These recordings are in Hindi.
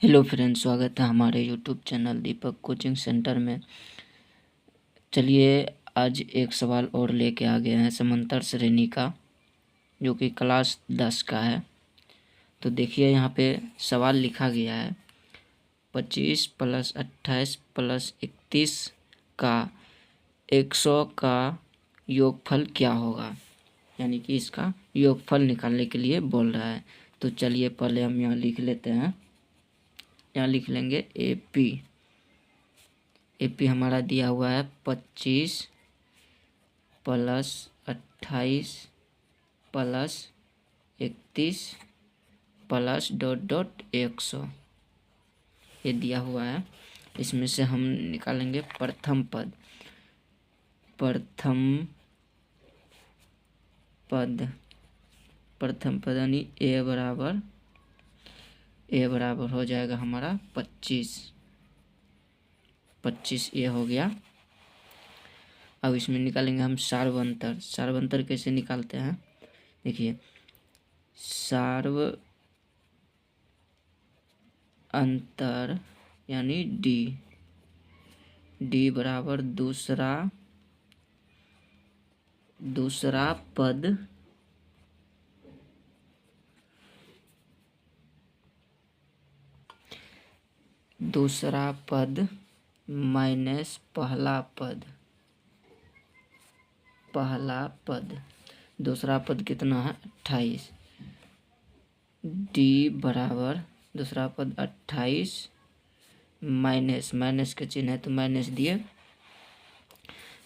हेलो फ्रेंड्स, स्वागत है हमारे यूट्यूब चैनल दीपक कोचिंग सेंटर में। चलिए आज एक सवाल और लेके आ गए हैं समांतर श्रेणी का, जो कि क्लास 10 का है। तो देखिए यहाँ पे सवाल लिखा गया है 25 + 28 + 31 का 100 का योगफल क्या होगा, यानी कि इसका योगफल निकालने के लिए बोल रहा है। तो चलिए पहले हम यहाँ लिख लेते हैं। यहाँ लिख लेंगे एपी हमारा दिया हुआ है 25 + 28 + 31 + ... 100 ये दिया हुआ है। इसमें से हम निकालेंगे प्रथम पद यानी ए बराबर हो जाएगा हमारा 25 ये हो गया। अब इसमें निकालेंगे हम सार्वंतर कैसे निकालते हैं, देखिए सार्वअंतर यानी डी बराबर दूसरा पद माइनस पहला पद। दूसरा पद कितना है 28। डी बराबर दूसरा पद 28 माइनस के चिन्ह है तो माइनस दिए।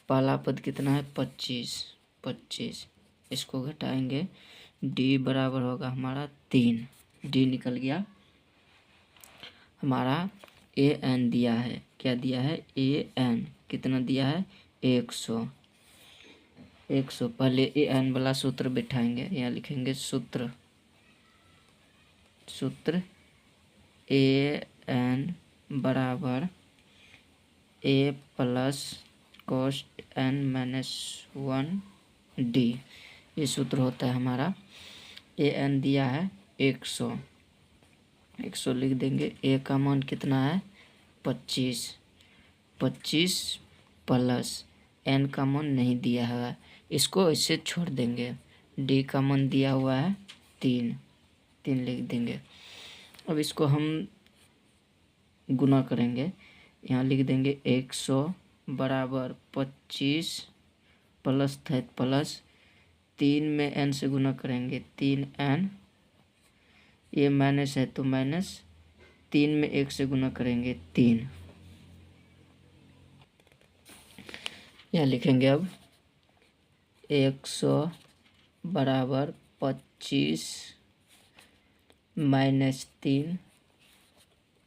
पहला पद कितना है 25। इसको घटाएंगे। डी बराबर होगा हमारा 3। डी निकल गया। हमारा ए एन दिया है, क्या दिया है ए एन कितना दिया है 100। पहले ए एन वाला सूत्र बिठाएंगे। यहाँ लिखेंगे सूत्र ए एन बराबर ए प्लस कॉस्ट एन -1 डी। ये सूत्र होता है हमारा। ए एन दिया है 100 लिख देंगे। ए का मान कितना है 25 प्लस एन का मान नहीं दिया है, इसको इससे छोड़ देंगे। डी का मान दिया हुआ है 3 लिख देंगे। अब इसको हम गुना करेंगे। यहाँ लिख देंगे 100 बराबर 25 प्लस 3 में एन से गुना करेंगे 3n। ये माइनस है तो माइनस, 3 में 1 से गुना करेंगे 3। यहाँ लिखेंगे अब 100 बराबर 25 -3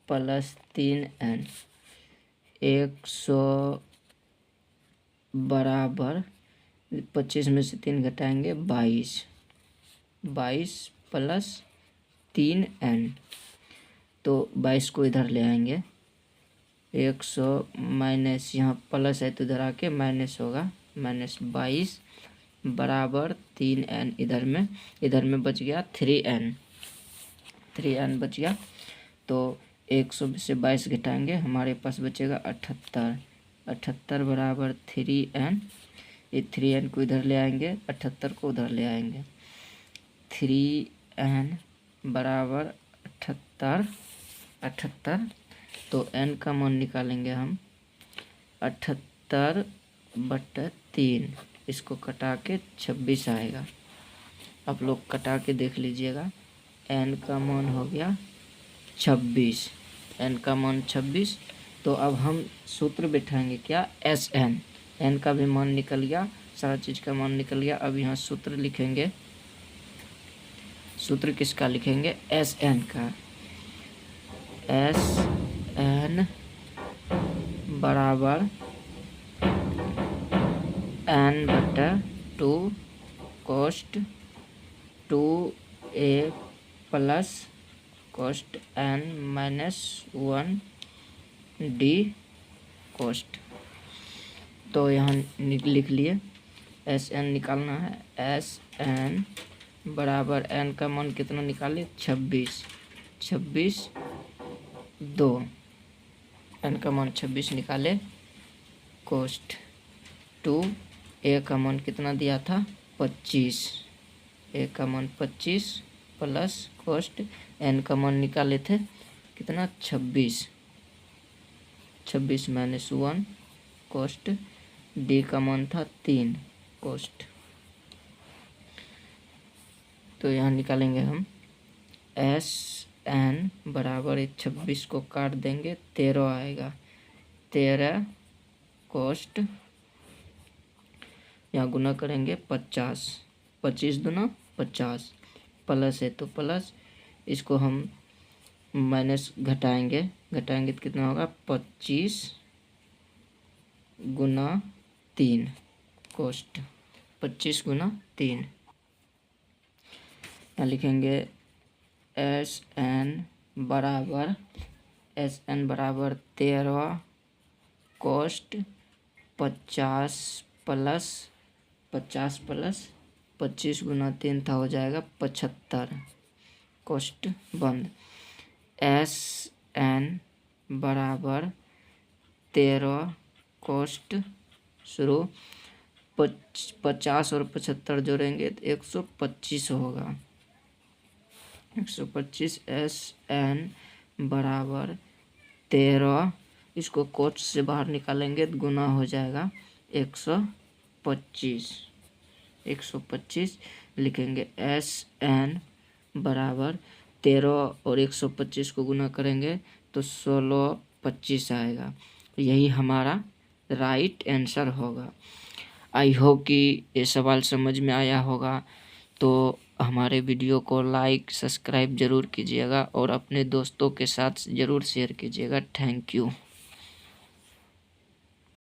प्लस 3n। 100 बराबर 25 में से 3 घटाएंगे 22 प्लस 3n। तो 22 को इधर ले आएंगे। 100 माइनस यहाँ प्लस है तो इधर आके माइनस होगा, -22 बराबर 3n। इधर में बच गया 3n बच गया। तो 100 से 22 घटाएंगे, हमारे पास बचेगा 78 बराबर 3n। ये 3n को इधर ले आएंगे, 78 को उधर ले आएंगे। 3n बराबर 78। तो n का मान निकालेंगे हम 78/3। इसको कटा के 26 आएगा। आप लोग कटा के देख लीजिएगा। n का मान हो गया 26। n का मान 26। तो अब हम सूत्र बैठाएंगे क्या Sn। n का भी मान निकल गया, सारा चीज़ का मान निकल गया। अब यहाँ सूत्र लिखेंगे। सूत्र किसका लिखेंगे Sn का। Sn बराबर n/2 cost 2a plus cost n -1 D cost. तो यहाँ लिख लिए। Sn निकालना है। Sn बराबर n का मान कितना निकाले 26 2, n का मान 26 निकाले, कोस्ट 2, a का मान कितना दिया था 25, a का मान 25 प्लस कोस्ट n का मान निकाले थे कितना 26, 26 माइनस 1 कोस्ट d का मान था 3 कोस्ट। तो यहाँ निकालेंगे हम एस एन बराबर 26 को काट देंगे 13 आएगा, 13 कोस्ट यहाँ गुना करेंगे 50, 25 दूना 50 प्लस है तो प्लस, इसको हम माइनस घटाएंगे तो कितना होगा 25 गुना 3 कोस्ट, 25 गुना 3। यहाँ लिखेंगे एस एन बराबर 13 कोस्ट 50 प्लस 25 गुना 3 था, हो जाएगा 75 कोस्ट बंद। एस एन बराबर 13 कोस्ट शुरू 50 और 75 जोड़ेंगे तो 125 होगा, 125 एस एन बराबर 13, इसको कोष्ठ से बाहर निकालेंगे तो गुना हो जाएगा 125 लिखेंगे। एस एन बराबर 13 और 125 को गुना करेंगे तो 1625 आएगा। यही हमारा राइट आंसर होगा। आई होप कि ये सवाल समझ में आया होगा। तो हमारे वीडियो को लाइक सब्सक्राइब ज़रूर कीजिएगा और अपने दोस्तों के साथ ज़रूर शेयर कीजिएगा। Thank you.